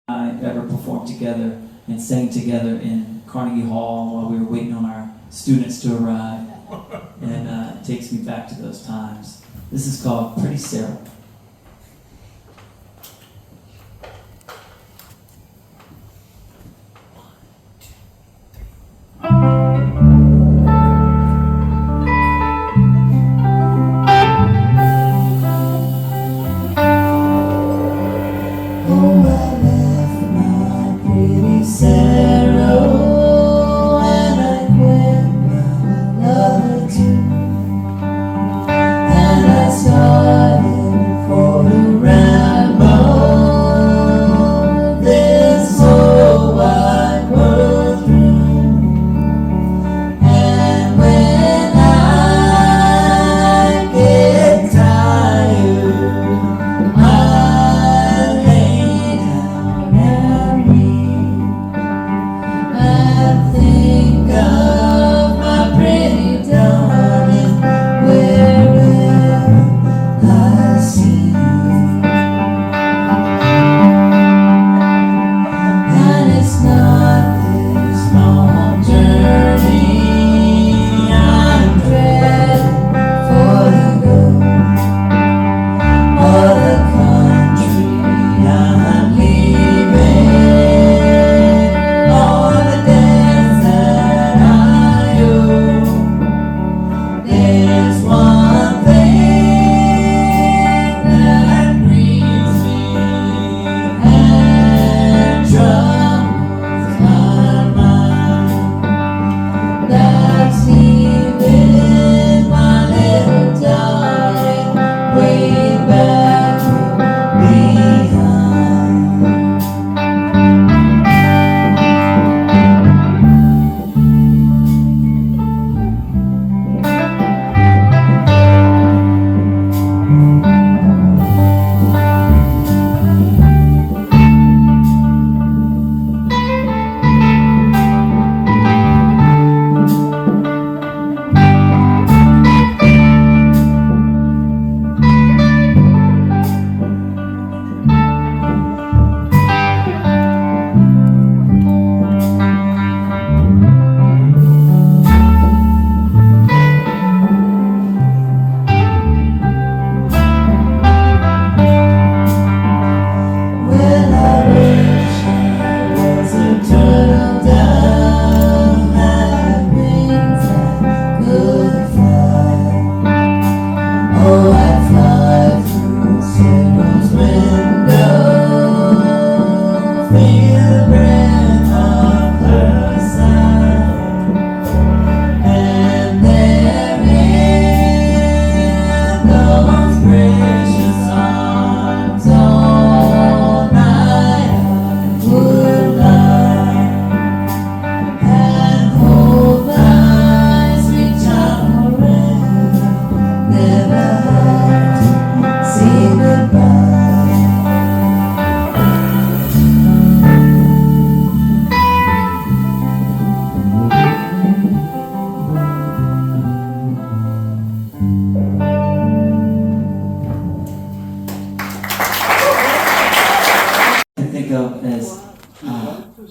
I ever performed together and sang together in Carnegie Hall while we were waiting on our students to arrive. And it takes me back to those times. This is called Pretty Sarah.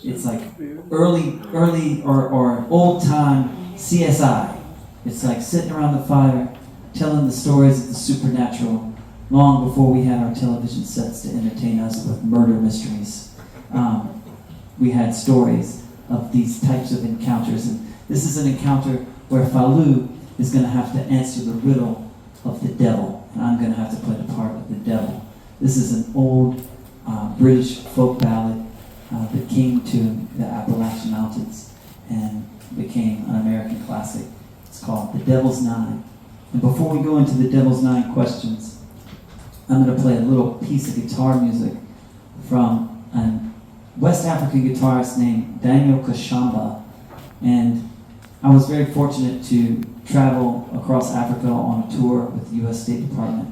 It's like early or old time CSI. It's like sitting around the fire, telling the stories of the supernatural long before we had our television sets to entertain us with murder mysteries. We had stories of these types of encounters, and this is an encounter where Fallu is going to have to answer the riddle of the devil, and I'm going to have to play the part of the devil. This is an old British folk ballad that came to the Appalachian Mountains and became an American classic. It's called The Devil's Nine. And before we go into the Devil's Nine questions, I'm going to play a little piece of guitar music from a West African guitarist named Daniel Kashamba. And I was very fortunate to travel across Africa on a tour with the U.S. State Department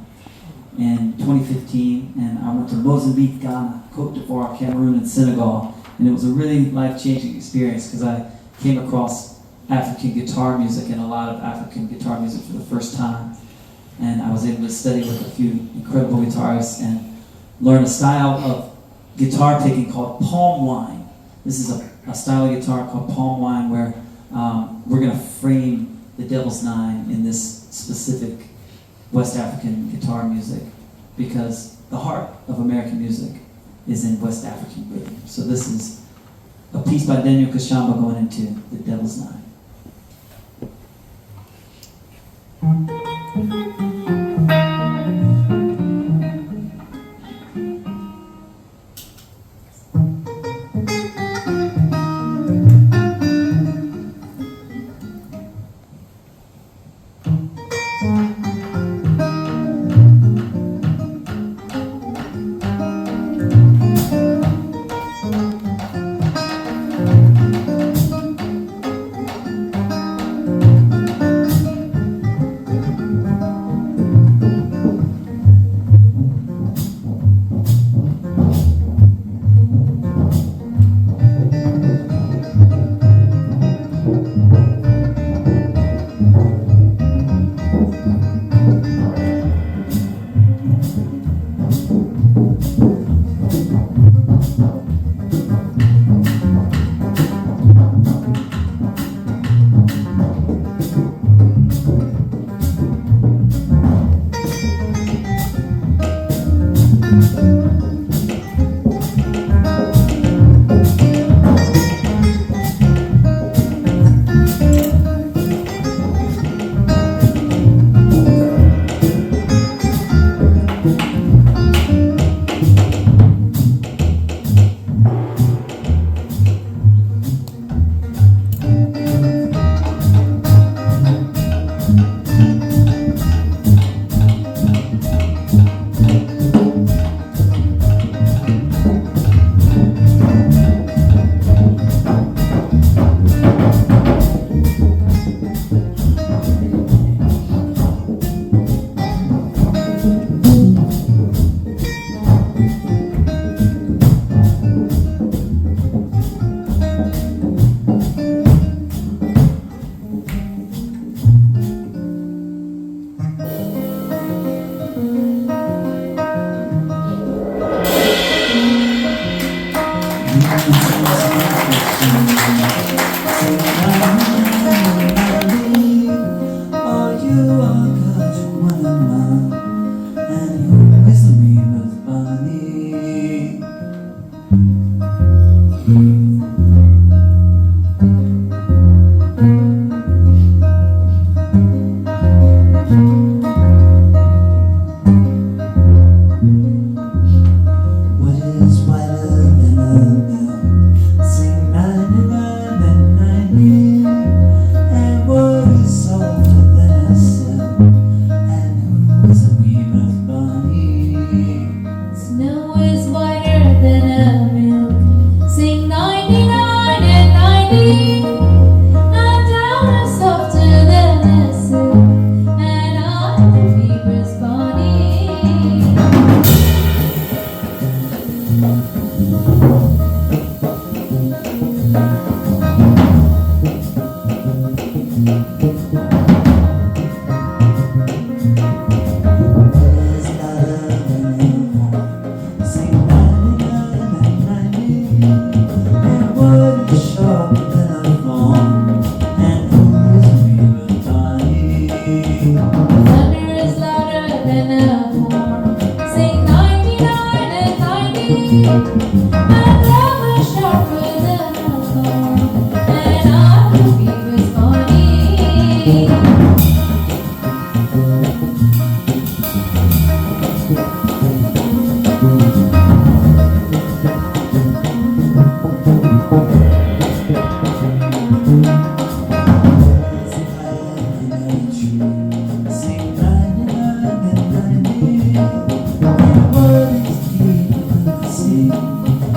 in 2015, and I went to Mozambique, Ghana, Cote d'Ivoire, Cameroon, and Senegal, and it was a really life-changing experience because I came across African guitar music and a lot of African guitar music for the first time, and I was able to study with a few incredible guitarists and learn a style of guitar picking called palm wine. This is a style of guitar called palm wine where we're going to frame the Devil's Nine in this specific West African guitar music because the heart of American music is in West African rhythm. So this is a piece by Daniel Kashamba going into the Devil's Nine.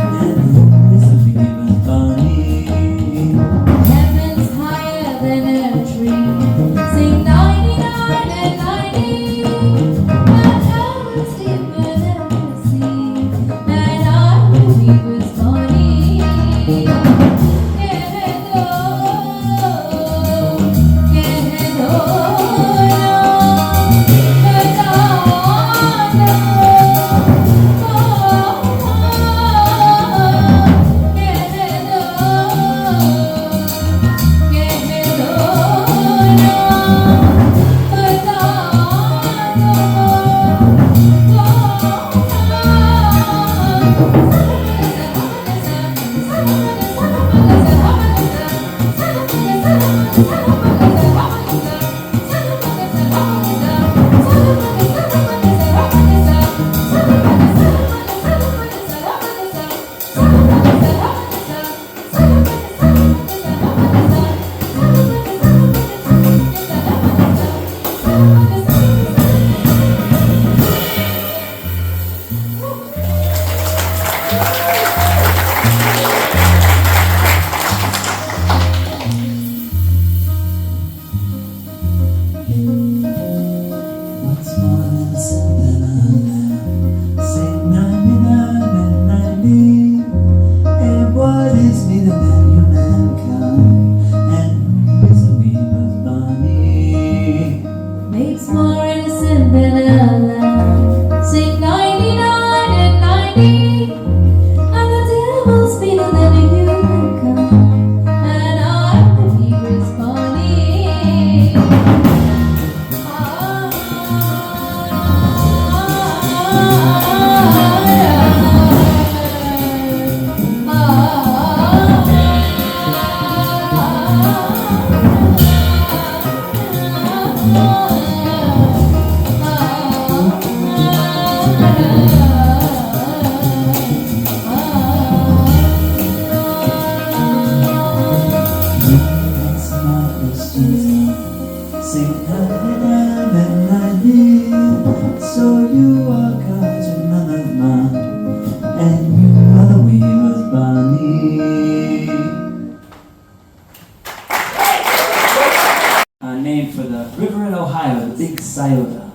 And Sayota.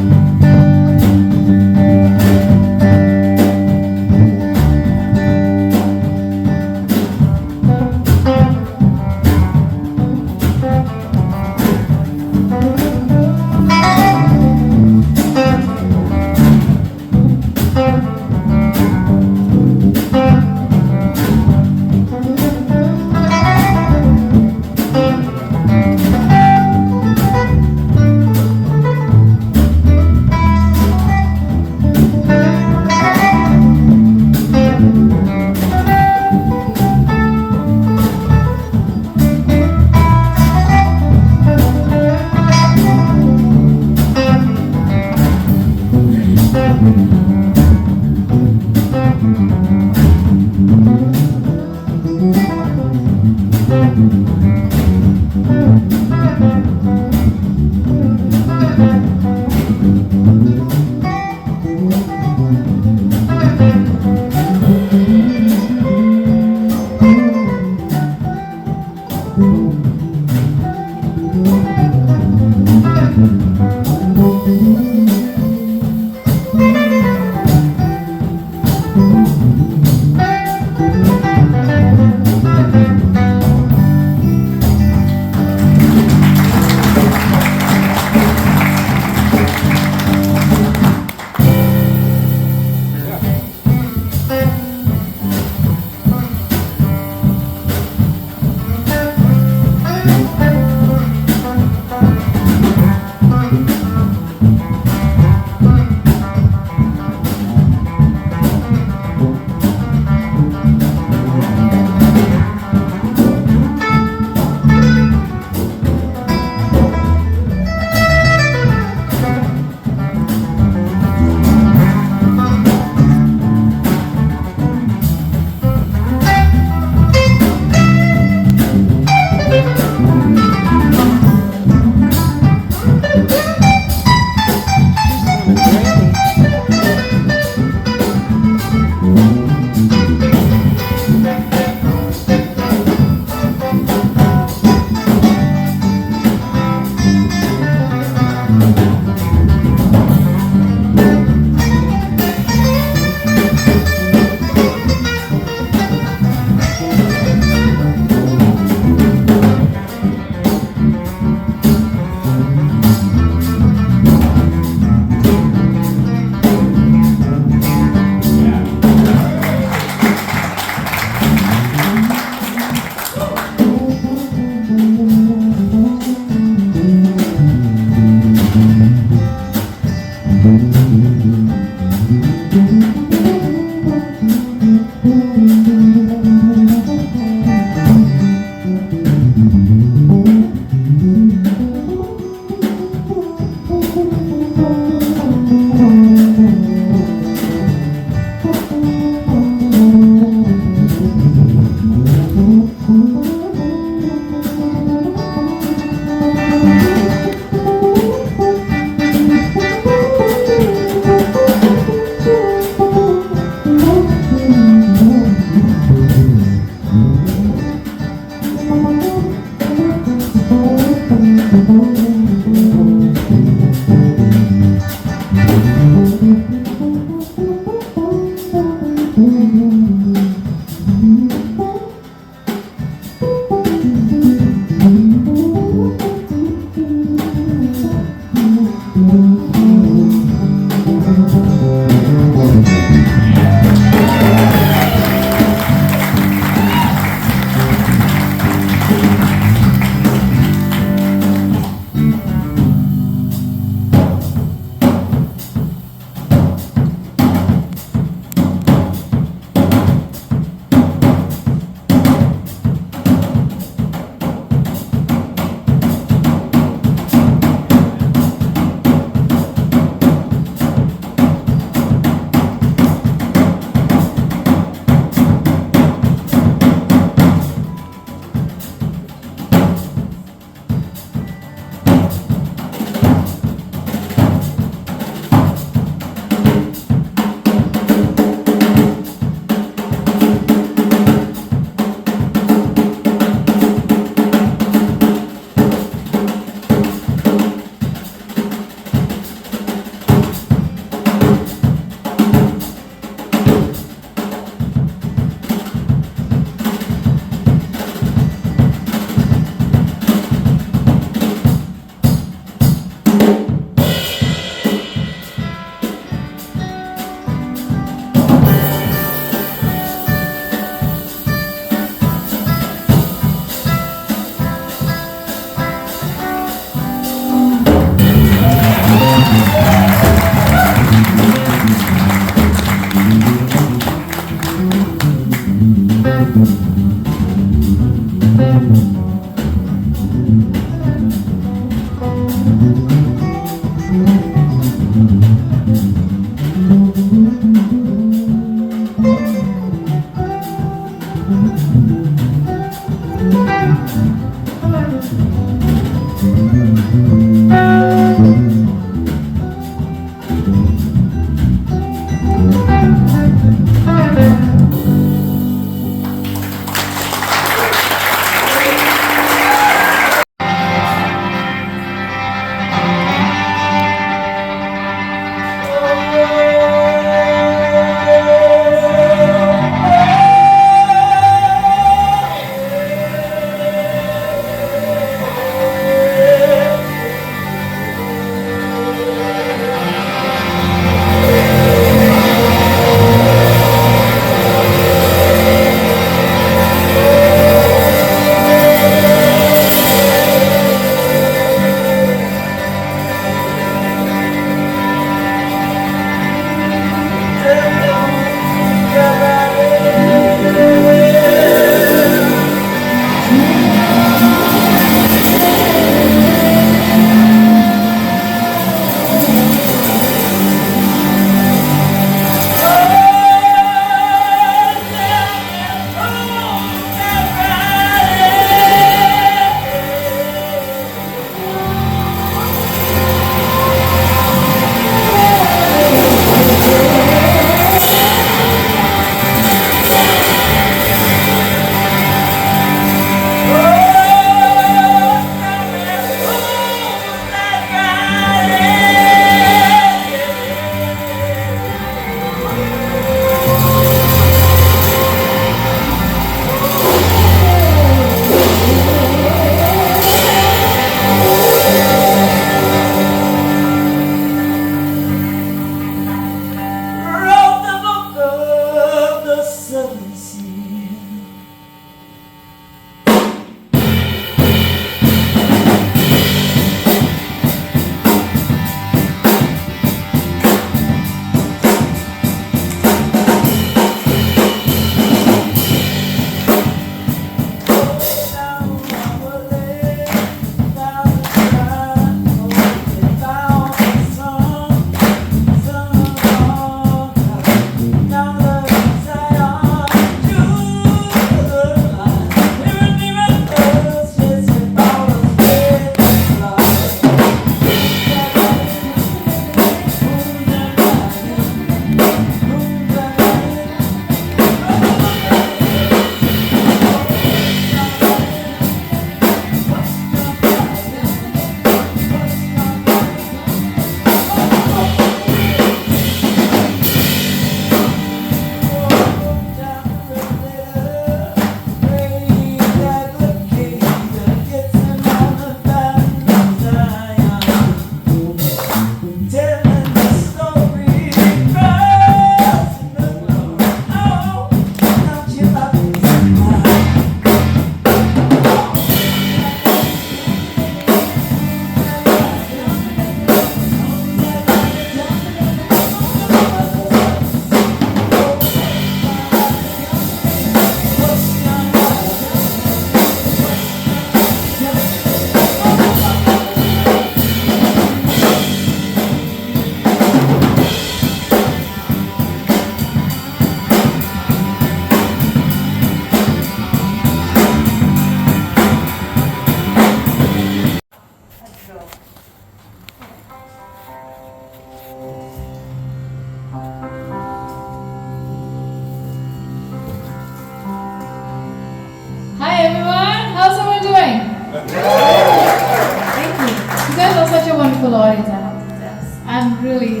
wonderful audience, I have to say.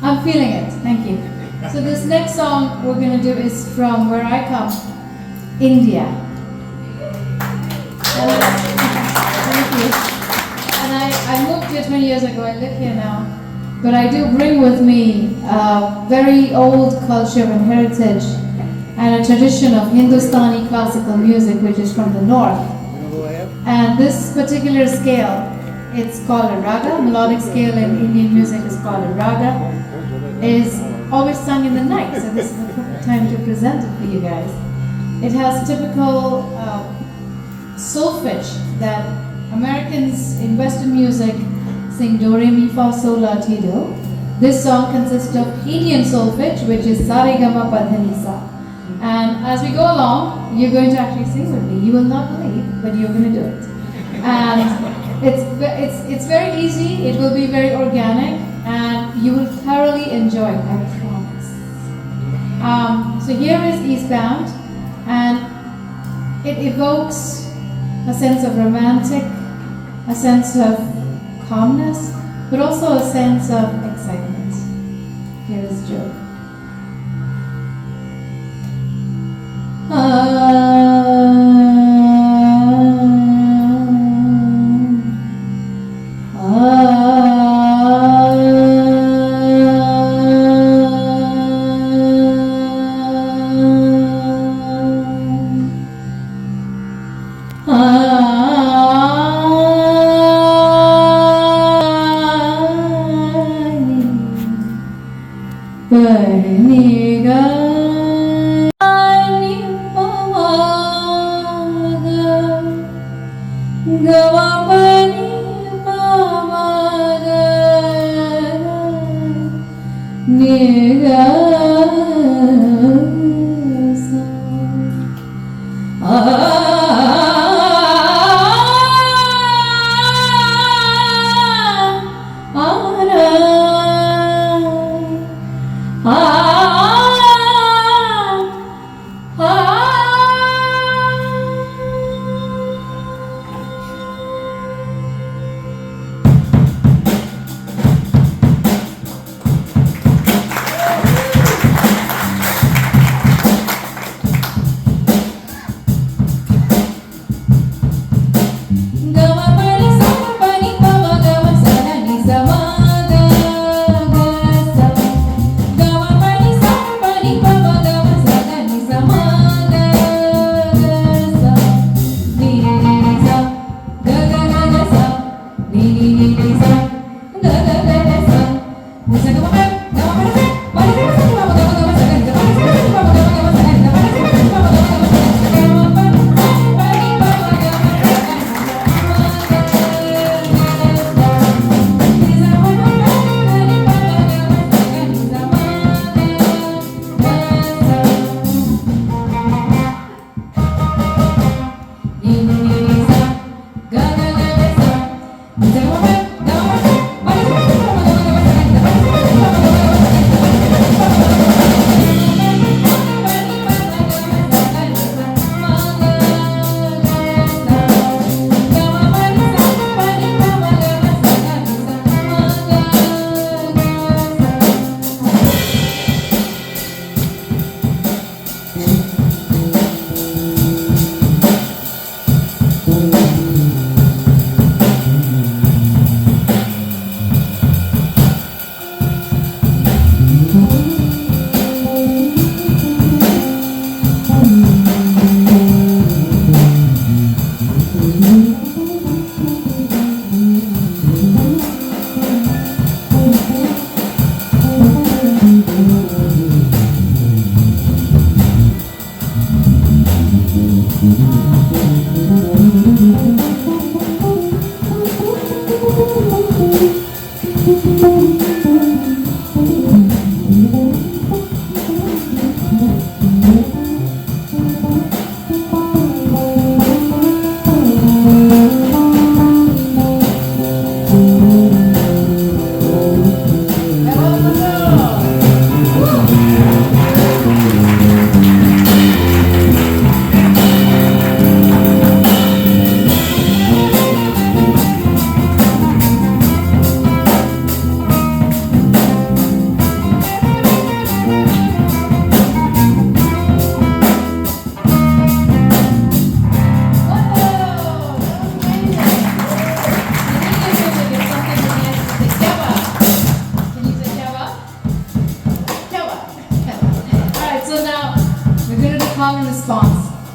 I'm feeling it. Thank you. So this next song we're going to do is from where I come, India. Thank you. And I I moved here 20 years ago. I live here now. But I do bring with me a very old culture and heritage and a tradition of Hindustani classical music, which is from the north. And this particular scale, it's called a raga. Melodic scale in Indian music is called a raga. Is always sung in the night, so this is the perfect time to present it for you guys. It has typical solfege that Americans in Western music sing do, re, mi, fa, sol, la, ti, do. This song consists of Indian solfege, which is sa, re, ga, ma, pa, dha, ni, sa. And as we go along, you're going to actually sing with me. You will not believe, but you're going to do it. And it's very easy. It will be very organic, and you will thoroughly enjoy it, I promise. So here is Eastbound, and it evokes a sense of romantic, a sense of calmness, but also a sense of excitement. Here is Joe.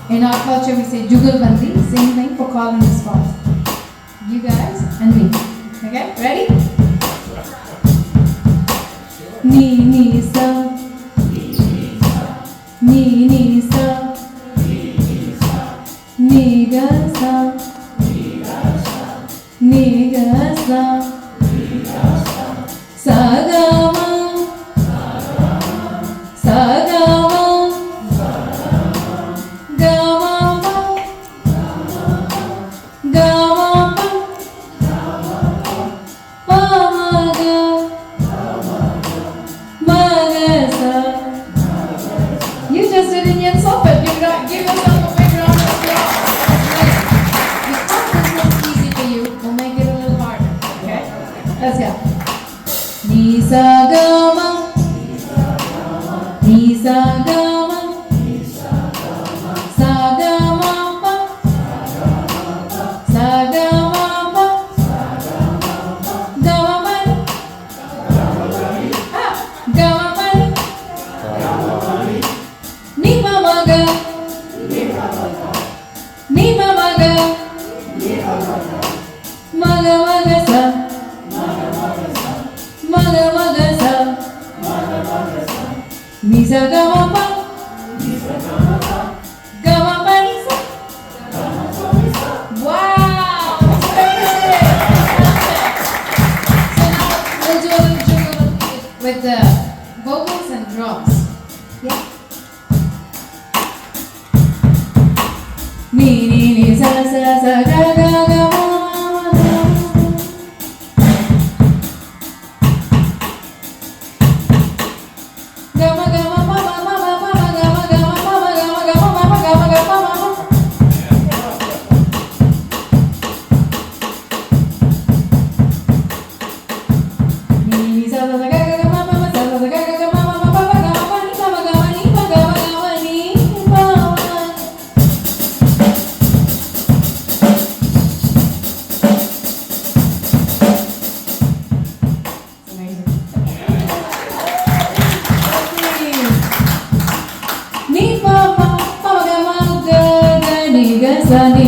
In our culture, we say jugalbandi, same thing for call and response. You guys and me. Okay, ready? Ni ni sa, ni ni sa, ni ga sa, ni ga sa, sa ga ma, sa ga ma, ga ma ma, ga ma pa, pa ma ga, ma ga sa. You just did Indian solfege. Give yourself a big round of applause. Because this looks easy for you, we'll make it a little harder. Okay? Let's go. Ni sa ga ma, ni sa ga ma, sa ga ma pa, sa ga ma pa, ga ma pa ni, ga ma pa ni, ni ma ma ga, ni ma ma ga, ma ga ma ga sa, ma ga ma ga sa, ni sa ga ma pa, ga ma pa ni sa. Wow, that's very good. So now we'll do a little jiggle with the vocals and drums. Yeah. Ni ni ni sa sa sa ga ga ga ma ma ma ga. Ga ma ga ma pa ma ma ma ma ga ma ga ma pa ma ga ma ga ma ma ma ga ma ga ma ma ma. Ni ni sa sa sa ga ga ga ma ma ma sa sa sa ga ga ga ma ma ma pa ma ga ma pa ni ma ga ma ni ma ga ma ga ma ni ma ma. Amazing. Ni pa pa pa ga ma ga ga ni ga sa ni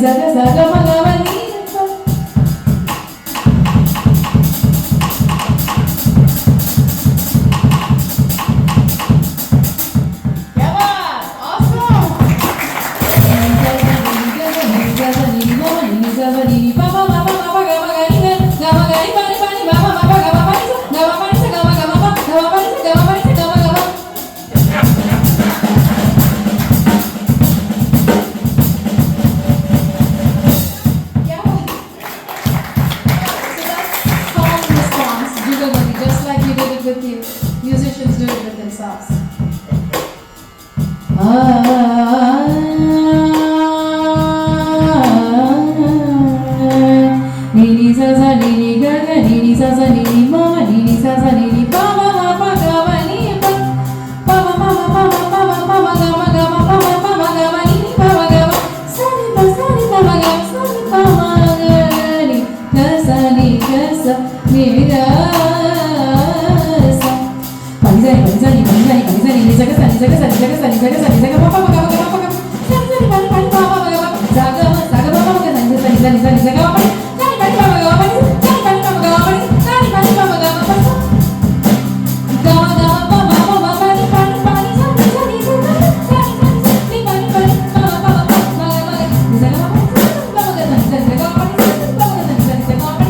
sa ga ma ga ma ni sa. Yeah, awesome. Just like you did it with you. Musicians do it with themselves. Ni ni sa sa ni ni ga ga ni ni sa sa ni ni ma ma ni ni sa sa ni ni pa ma ma pa ga ma ni pa pa ma ma ma pa ma pa ma pa ma ga ma pa ma pa ma ga ma ni ni pa ma ga ma sa ni pa ma ga sa ni pa ma ga ni ga sa ni ga sa pa ni sa ni ni sa ga sa ni sa ga pa pa ma ga ma pa ga sa ni pa ni pa ni pa ma ga ma sa ga ma pa ma ga sa ni sa ga pa ni sa ni pa ni pa ma ga ma ni sa ni pa ni pa ma ga ma ni sa ni pa ni pa ma ga ma pa ga ma ga ma pa ma pa ma pa ni pa ni pa ni sa ni sa ni sa ni pa ni pa ni pa ma pa ma pa ma ga ma ni sa ga ma pa ni sa ni pa ma ga sa ni sa ni ga ma pa ni sa ni pa ma ga sa ni sa ni sa ga ma pa ni sa ga ma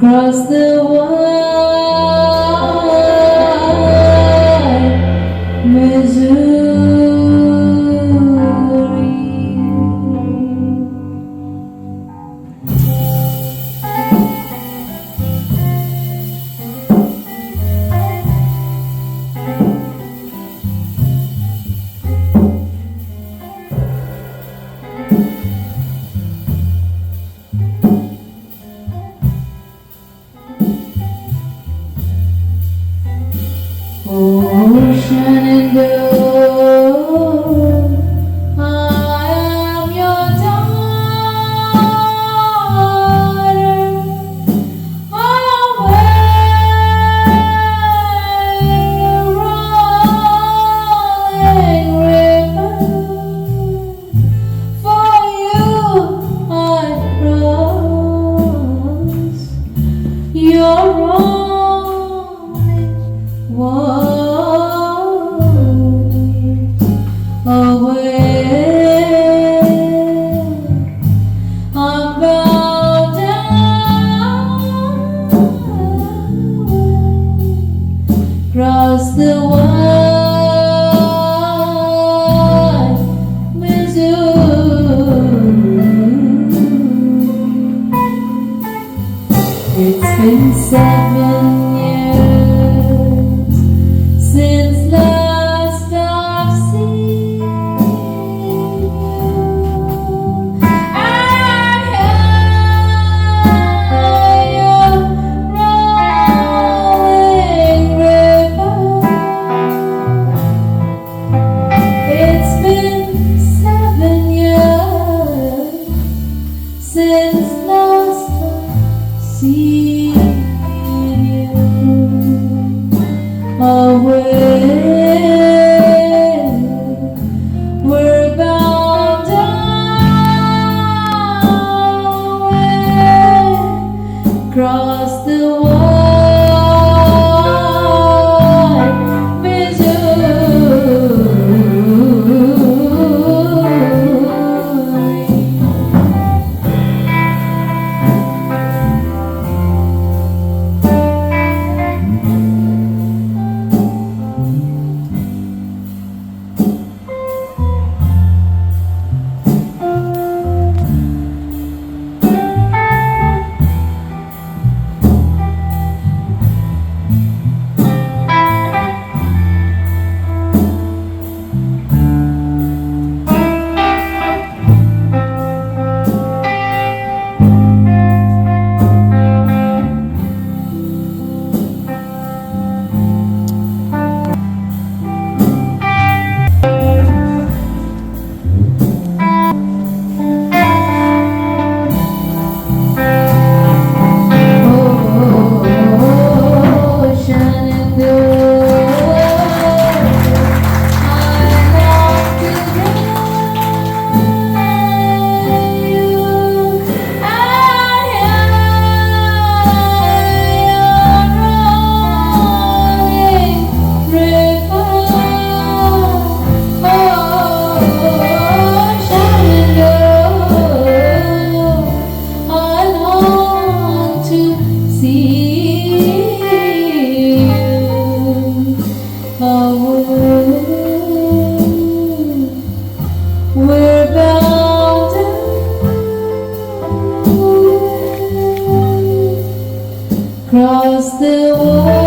Cross the wide Missouri. Oh, Shenandoah, I am your daughter. On our way, rolling river, for you I cross your rolling away. I'm bound down, cross the wide Missouri. It's been 7 years since last I've seen you. I hear you rolling river. It's been 7 years since last I've seen you. Away, we're bound down, cross the wide Missouri. We're bound down, cross the wide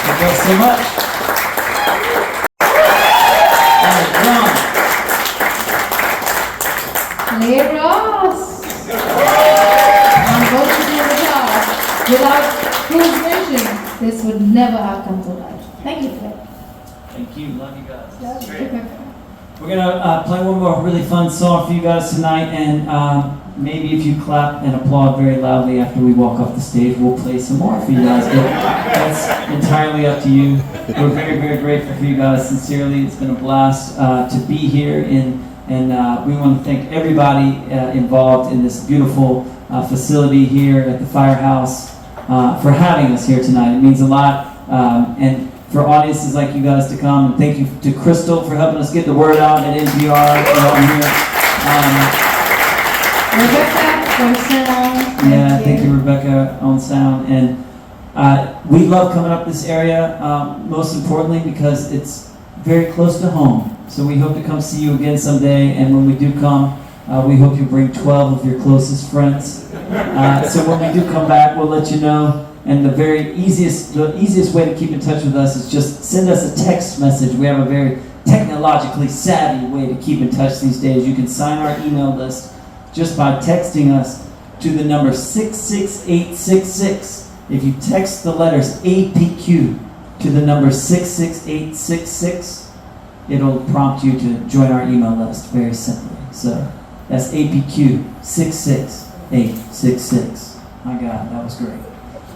Thank you so much. All right, John. Play Ross on vocals and guitar. Without whose vision, this would never have come to life. Thank you, Clay. Thank you. Love you guys. Great. We're gonna play one more really fun song for you guys tonight, and maybe if you clap and applaud very loudly after we walk off the stage, we'll play some more for you guys. But that's entirely up to you. We're very, very grateful for you guys. Sincerely, it's been a blast to be here, and we want to thank everybody involved in this beautiful facility here at the Firehouse for having us here tonight. It means a lot, and for audiences like you guys to come. And thank you to Crystal for helping us get the word out at NPR. Rebecca for sound. Thank you, Rebecca, on sound. And we love coming up this area, most importantly because it's very close to home. So we hope to come see you again someday. And when we do come, we hope you bring 12 of your closest friends. So when we do come back, we'll let you know. And the easiest way to keep in touch with us is just send us a text message. We have a very technologically savvy way to keep in touch these days. You can sign our email list just by texting us to the number 66866. If you text the letters APQ to the number 66866, it'll prompt you to join our email list very simply. So that's APQ 66866. My God, that was great.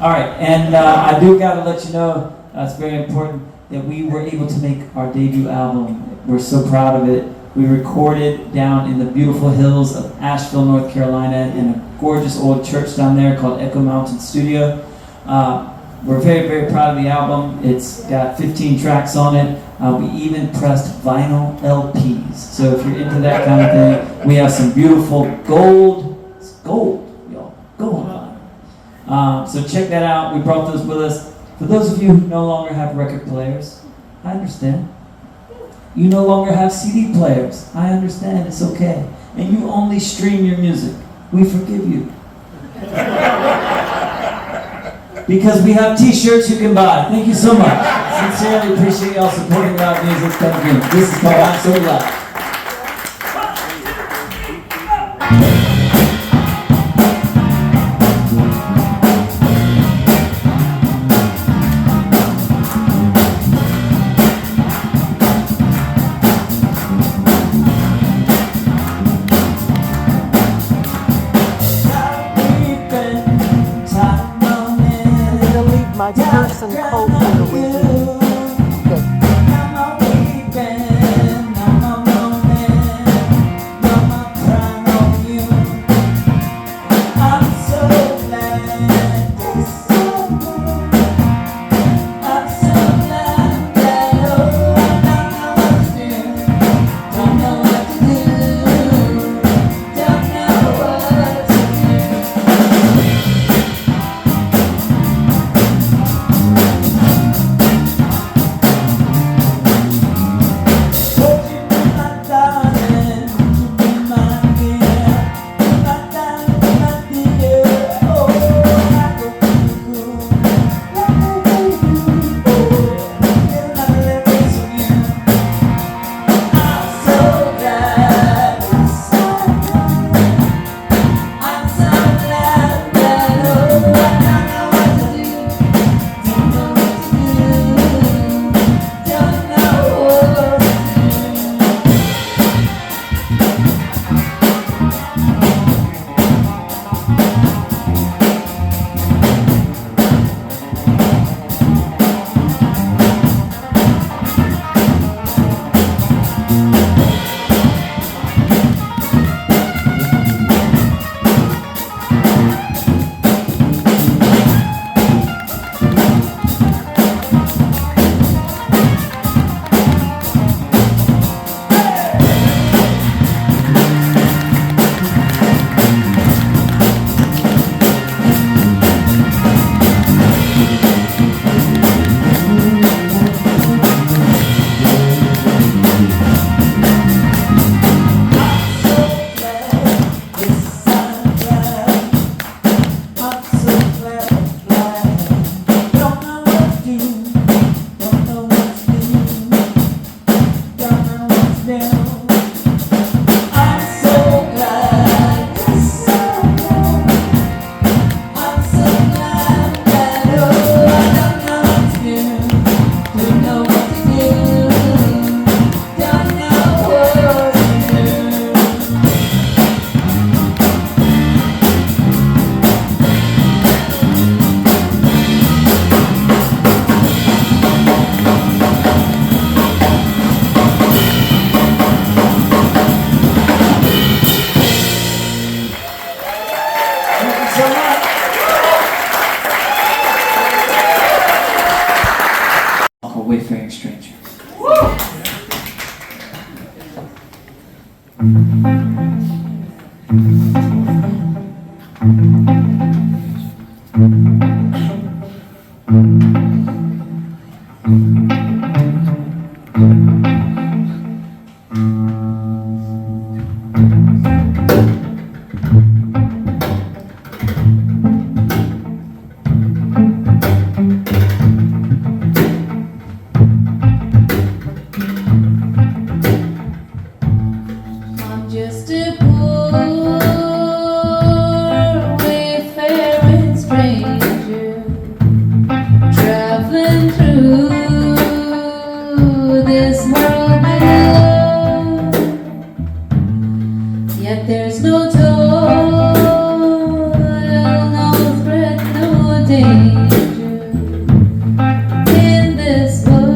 All right, and I do got to let you know, it's very important that we were able to make our debut album. We're so proud of it. We recorded down in the beautiful hills of Asheville, North Carolina, in a gorgeous old church down there called Echo Mountain Studio. We're very, very proud of the album. It's got 15 tracks on it. We even pressed vinyl LPs. So if you're into that kind of thing, we have some beautiful gold, y'all, gold vinyl. So check that out. We brought those with us. For those of you who no longer have record players, I understand. You no longer have CD players. I understand. It's okay. And you only stream your music. We forgive you. Because we have t-shirts you can buy. Thank you so much. Sincerely appreciate y'all supporting loud music. Thank you. This is called I'm So Glad. My purse and coat here with you. I'm just a poor wayfaring stranger, traveling through this world below. Yet there's no toil, no threat, no danger in this world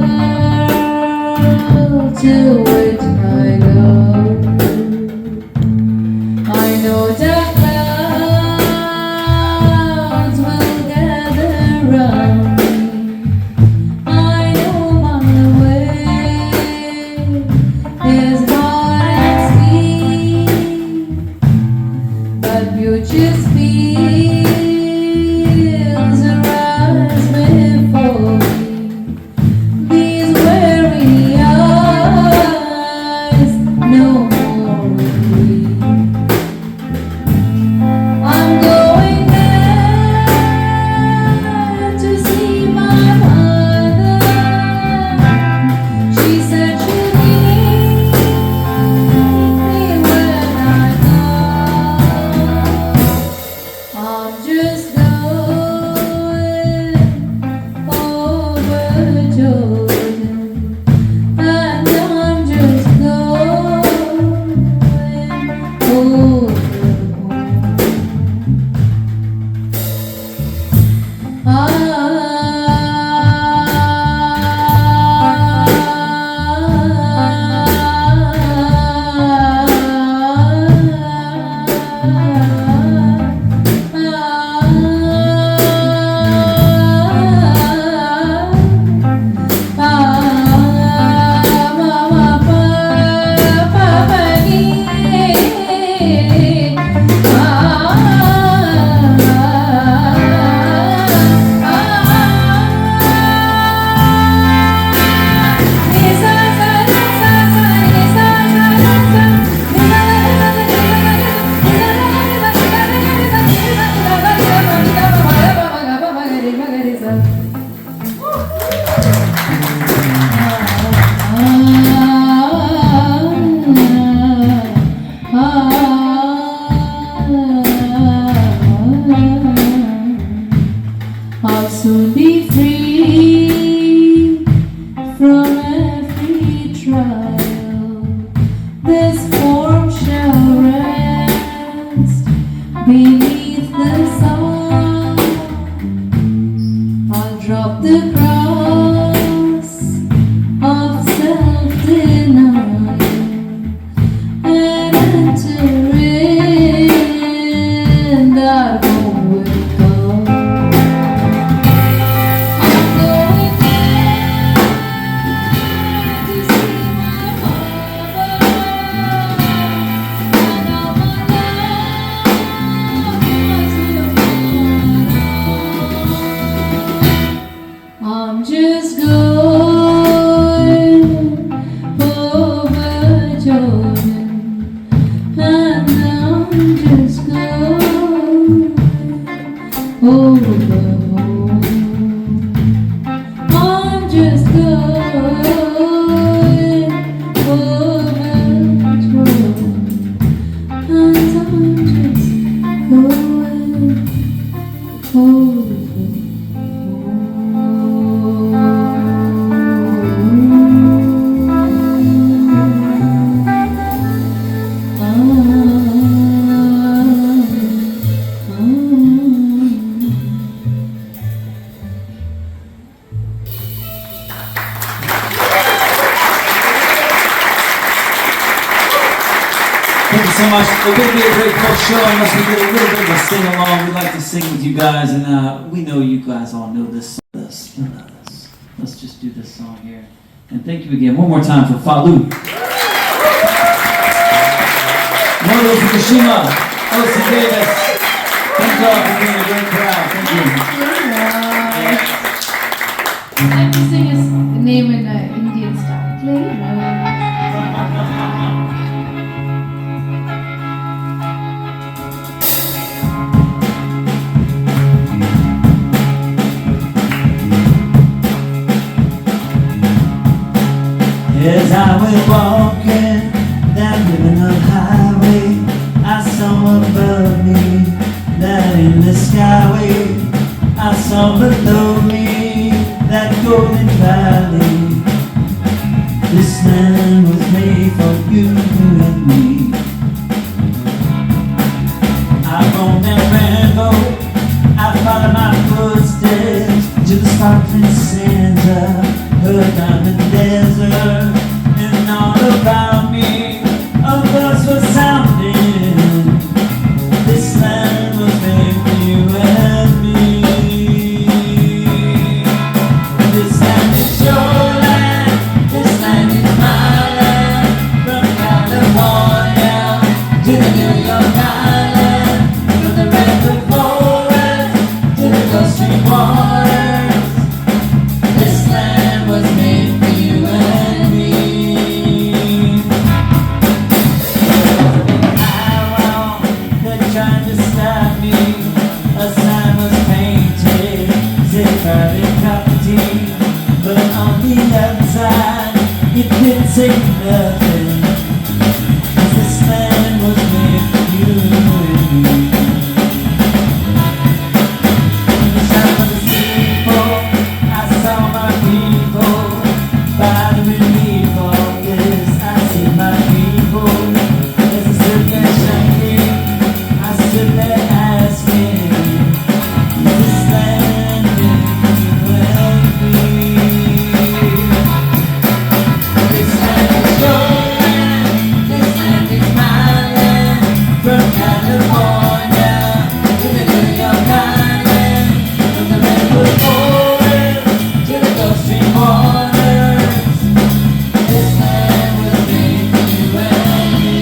to which I go. I know dark clouds will gather round me. I know my way is hard and steep, but future fields arise before me. These weary eyes no more weep. I'm going there to see my mother. She said she'd meet me when I go. I'm just going over Jordan, and I'm just going over home. I'll soon be free from every trial. This form shall rest beneath the sun. I'll drop the cross of self-denial and enter in that home with God. I'm going there to see my mother, and all my love is I'm just going over Jordan, and I'm just going over home. I'm just going over Jordan, and I'm just going over Thank you so much. It would be a great full show unless we did a little bit of a sing along. We like to sing with you guys, and we know you guys all know this. Let's just do this song here. And thank you again one more time for Falou. Hello, Fukushima. O.C. Davis. Thanks all for being a great crowd. Thank you. I'd like to sing his name in Indian style. Clearance. As I was walking down Criminal Highway, I saw above me that endless skyway. I saw below me that golden valley. This land was made for you and me. I roamed and rambled, I followed my footsteps to the sparkling sands of her diamond desert. And all around me a voice was sounding. This land was made for you and me. This land is your land, this land is my land. From California to the New York Island, from the redwood forest to the Gulf Stream waters. This land was made for you and me. Trying to stop me, a sign was painted, said private property, but on the outside, it didn't say nothing, 'cause this land was made for you and me. In the shop of the steeple, I saw my people, by the relief of this, I see my people, as I stood there shining. I stood there asking, this land is you and me. This land is your land, this land is my land. From California to the New York Island, from the redwood forest to the Gulf Stream waters. This land was made for you and me.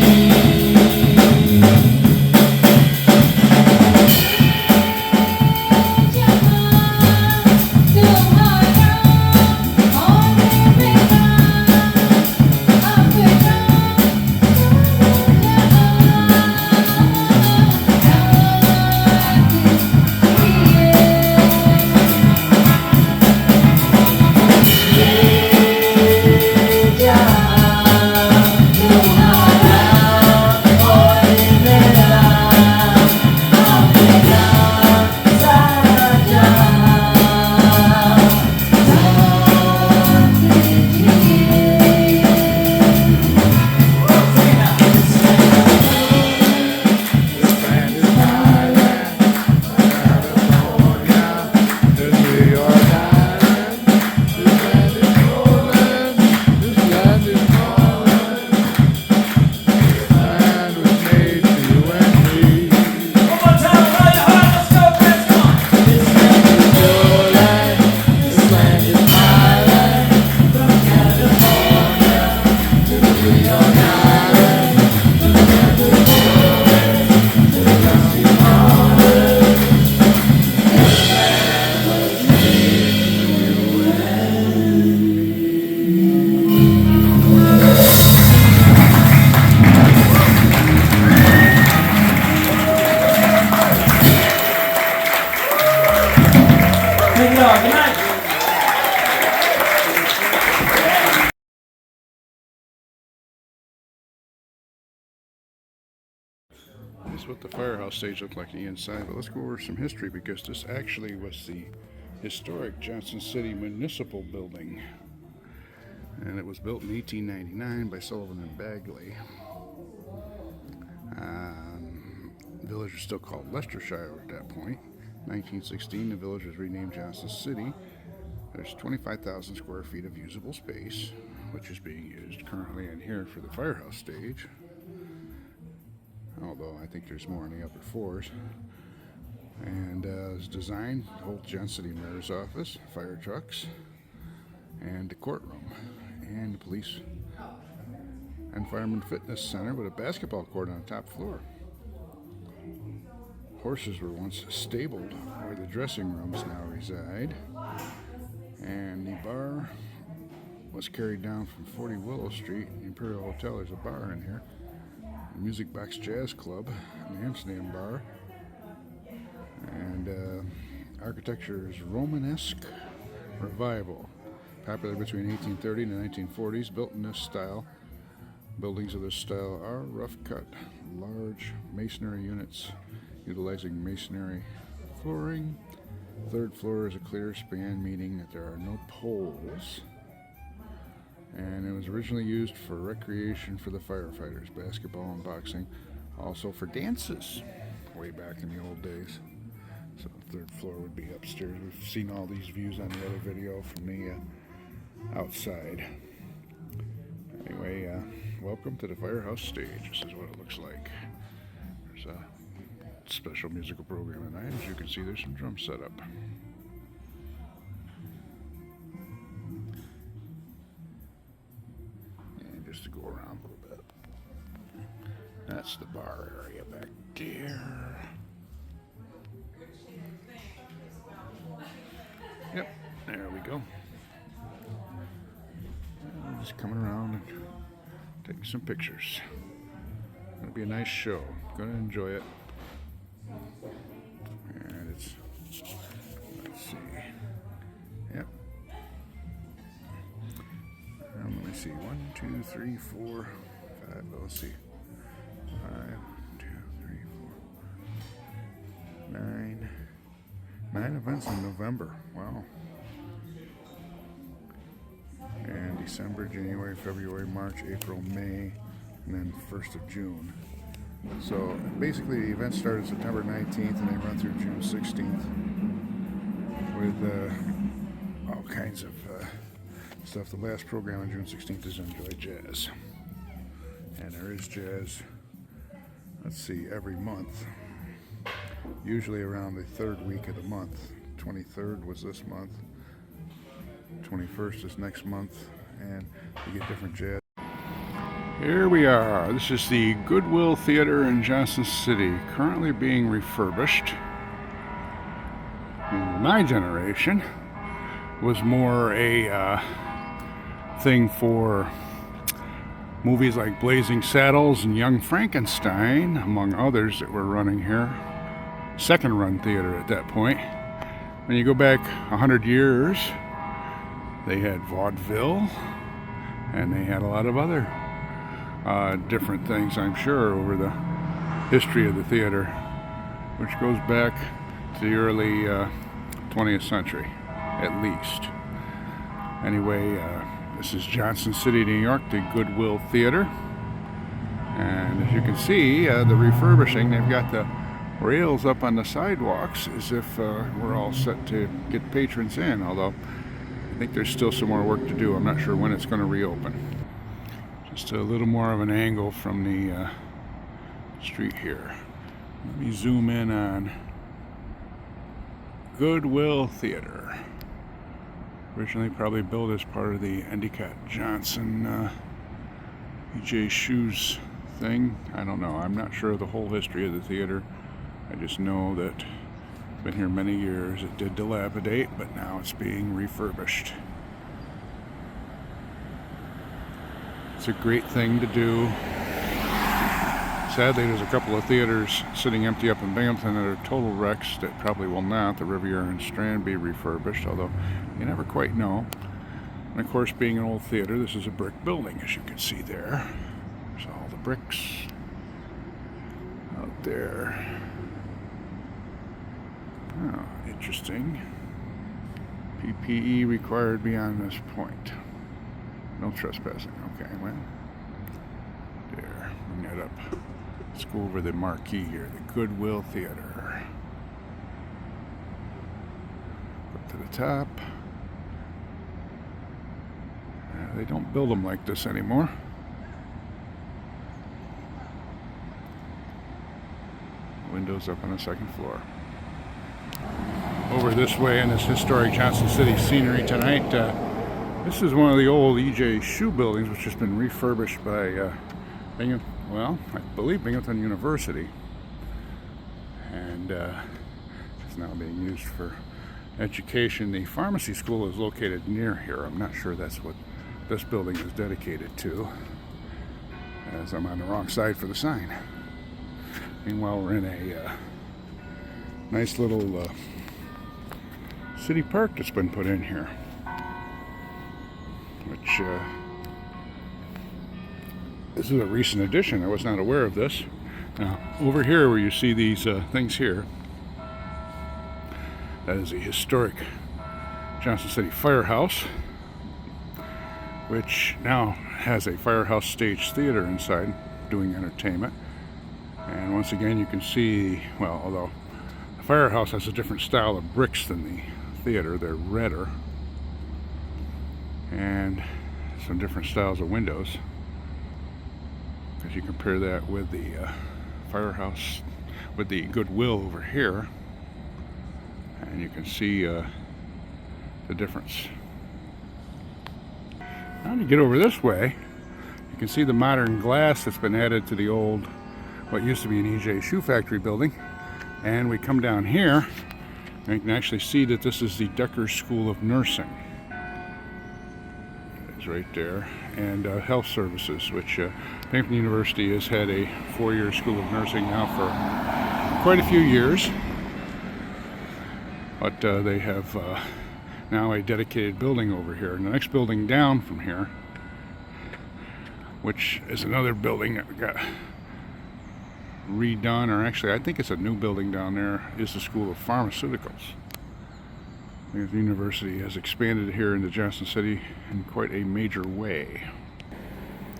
Thank you all. Good night. This is what the firehouse stage looked like on the inside, but let's go over some history because this actually was the historic Johnson City Municipal Building. And it was built in 1899 by Sullivan and Bagley. The village was still called Leicestershire at that point. 1916, the village was renamed Johnson City. There's 25,000 square feet of usable space, which is being used currently in here for the firehouse stage. Although I think there's more on the upper floors. And it was designed to hold Johnson City Mayor's office, fire trucks, and the courtroom, and the police and Fireman Fitness Center with a basketball court on the top floor. Horses were once stabled where the dressing rooms now reside. And the bar was carried down from 40 Willow Street. The Imperial Hotel, there's a bar in here. The Music Box Jazz Club, the Amsterdam Bar. And architecture is Romanesque Revival, popular between 1830 and the 1940s, built in this style. Buildings of this style are rough-cut, large masonry units utilizing masonry flooring. Third floor is a clear span, meaning that there are no poles. And it was originally used for recreation for the firefighters, basketball and boxing, also for dances way back in the old days. So the third floor would be upstairs. We've seen all these views on the other video from the outside. Anyway, welcome to the Firehouse stage. This is what it looks like. There's a special musical program tonight. As you can see, there's some drums set up. And just to go around a little bit. That's the bar area back there. Yep, there we go. And just coming around and taking some pictures. It'll be a nice show. Gonna enjoy it. And it's, let's see. Yep. Let me see. 1, 2, 3, 4, 5. Let's see. 5, 2, 3, 4, 9. 9 events in November. Wow. And December, January, February, March, April, May, and then 1st of June. So basically the event started September 19th and they run through June 16th with all kinds of stuff. The last program on June 16th is Enjoy Jazz. And there is jazz, let's see, every month. Usually around the third week of the month. 23rd was this month. 21st is next month. And you get different jazz. Here we are. This is the Goodwill Theater in Johnson City, currently being refurbished. My generation was more a thing for movies like Blazing Saddles and Young Frankenstein, among others that were running here. Second run theater at that point. When you go back 100 years, they had vaudeville, and they had a lot of other different things, I'm sure, over the history of the theater, which goes back to the early 20th century, at least. Anyway, this is Johnson City, New York, the Goodwill Theater. And as you can see, the refurbishing, they've got the rails up on the sidewalks as if we're all set to get patrons in, although I think there's still some more work to do. I'm not sure when it's going to reopen. Just a little more of an angle from the street here. Let me zoom in on Goodwill Theater. Originally probably built as part of the Endicott Johnson E.J. Shoes thing. I don't know. I'm not sure of the whole history of the theater. I just know that it's been here many years. It did dilapidate, but now it's being refurbished. It's a great thing to do. Sadly, there's a couple of theaters sitting empty up in Binghamton that are total wrecks that probably will not, the Riviera and Strand, be refurbished, although you never quite know. And of course, being an old theater, this is a brick building, as you can see there. There's all the bricks out there. Oh, interesting. PPE required beyond this point. No trespassing. Okay, well, there. Bring that up. Let's go over the marquee here. The Goodwill Theater. Up to the top. They don't build them like this anymore. Windows up on the second floor. Over this way in this historic Johnson City scenery tonight, This is one of the old E.J. Shoe buildings, which has been refurbished by I believe Binghamton University, and it's now being used for education. The pharmacy school is located near here. I'm not sure that's what this building is dedicated to, as I'm on the wrong side for the sign. Meanwhile, we're in a nice little city park that's been put in here, which this is a recent addition. I was not aware of this. Now, over here where you see these things here, that is a historic Johnson City Firehouse, which now has a Firehouse Stage Theater inside doing entertainment. And once again, you can see, well, although the Firehouse has a different style of bricks than the theater, they're redder, and some different styles of windows. If you compare that with the Firehouse, with the Goodwill over here, and you can see the difference. Now to get over this way, you can see the modern glass that's been added to the old, what used to be an E.J. Shoe Factory building. And we come down here, and you can actually see that this is the Decker School of Nursing. It's right there. And health services, which Binghamton University has had a 4-year School of Nursing now for quite a few years. But they have now a dedicated building over here. And the next building down from here, which is another building that got redone, or actually I think it's a new building down there, is the School of Pharmaceuticals. The university has expanded here into Johnson City in quite a major way.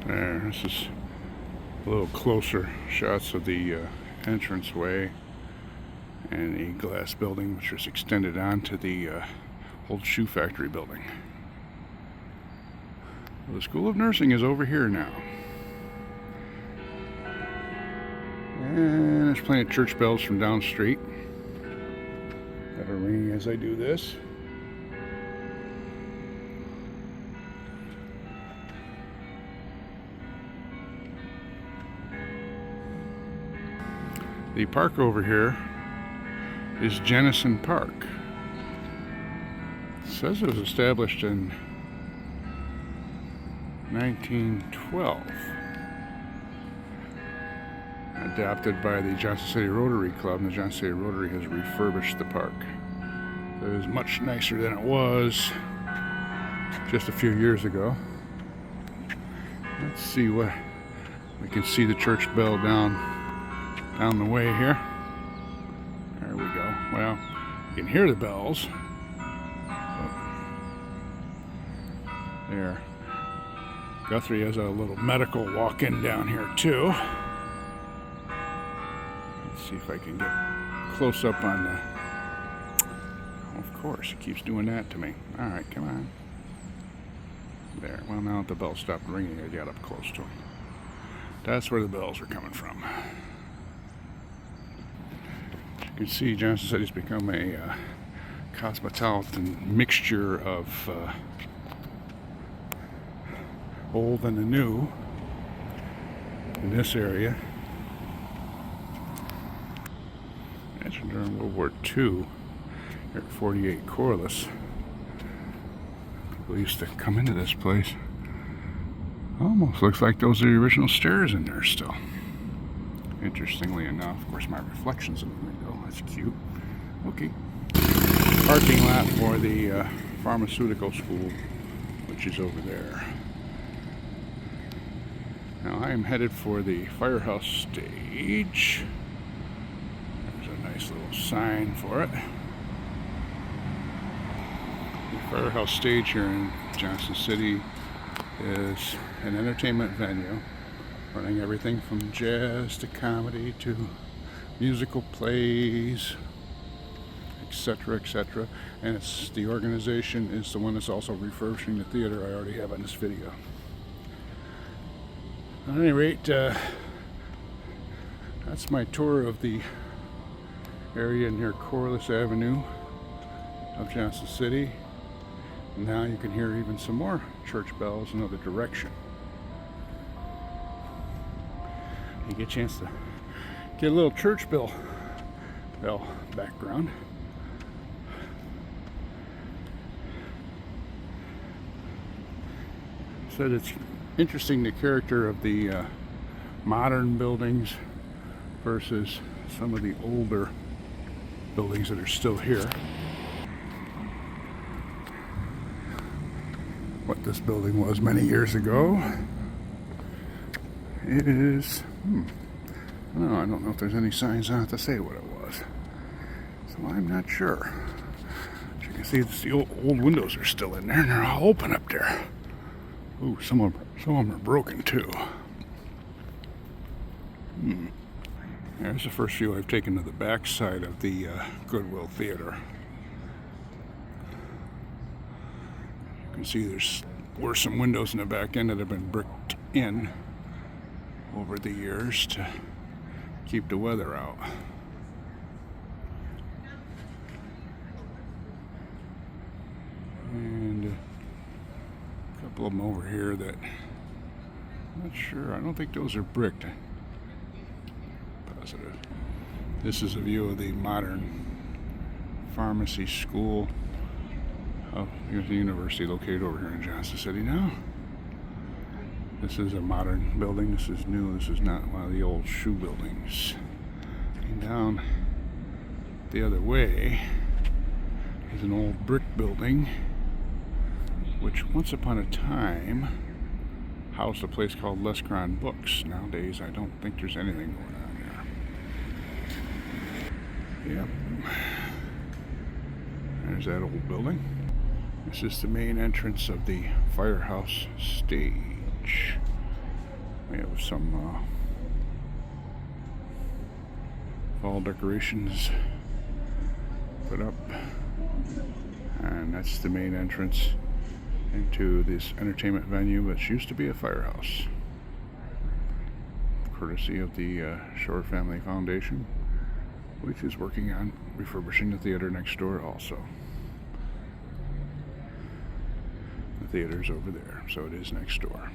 There, this is a little closer shots of the entranceway and the glass building, which was extended onto the old shoe factory building. Well, the School of Nursing is over here now. And there's plenty of church bells from down the street that are ringing as I do this. The park over here is Jennison Park. It says it was established in 1912. Adopted by the Johnson City Rotary Club, and the Johnson City Rotary has refurbished the park. It is much nicer than it was just a few years ago. Let's see what we can see. The church bell down the way here. There we go. Well, you can hear the bells. There. Guthrie has a little medical walk-in down here too. See if I can get close up on the... Of course, it keeps doing that to me. Alright, come on. There. Well, now that the bell stopped ringing, I got up close to them. That's where the bells are coming from. As you can see, Johnson City's become a cosmopolitan mixture of old and the new in this area. During World War II, here at 48 Corliss, people used to come into this place. Almost looks like those are the original stairs in there still. Interestingly enough, of course, my reflection's in the window. That's cute. Okay. Parking lot for the pharmaceutical school, which is over there. Now I am headed for the Firehouse Stage. Nice little sign for it. The Firehouse Stage here in Johnson City is an entertainment venue running everything from jazz to comedy to musical plays, etc., etc. And it's the organization is the one that's also refurbishing the theater I already have on this video. At any rate, that's my tour of the area near Corliss Avenue of Johnson City. Now you can hear even some more church bells in another direction. You get a chance to get a little church bell background. Said it's interesting the character of the modern buildings versus some of the older buildings that are still here. What this building was many years ago is, I don't know if there's any signs on it to say what it was. So I'm not sure. As you can see, the old windows are still in there and they're all open up there. Ooh, some of them are broken too. There's the first view I've taken of the back side of the Goodwill Theater. You can see were some windows in the back end that have been bricked in over the years to keep the weather out. And a couple of them over here that I'm not sure. I don't think those are bricked. Positive. This is a view of the modern pharmacy school. Oh, here's the university located over here in Johnson City now. This is a modern building. This is new. This is not one of the old shoe buildings. And down the other way is an old brick building, which once upon a time housed a place called Lescron Books. Nowadays, I don't think there's anything going on there. Yep. There's that old building. This is the main entrance of the firehouse stage. We have some fall decorations put up, and that's the main entrance into this entertainment venue, which used to be a firehouse, courtesy of the Schorr Family Foundation, which is working on refurbishing the theater next door also. The theater's over there, so it is next door.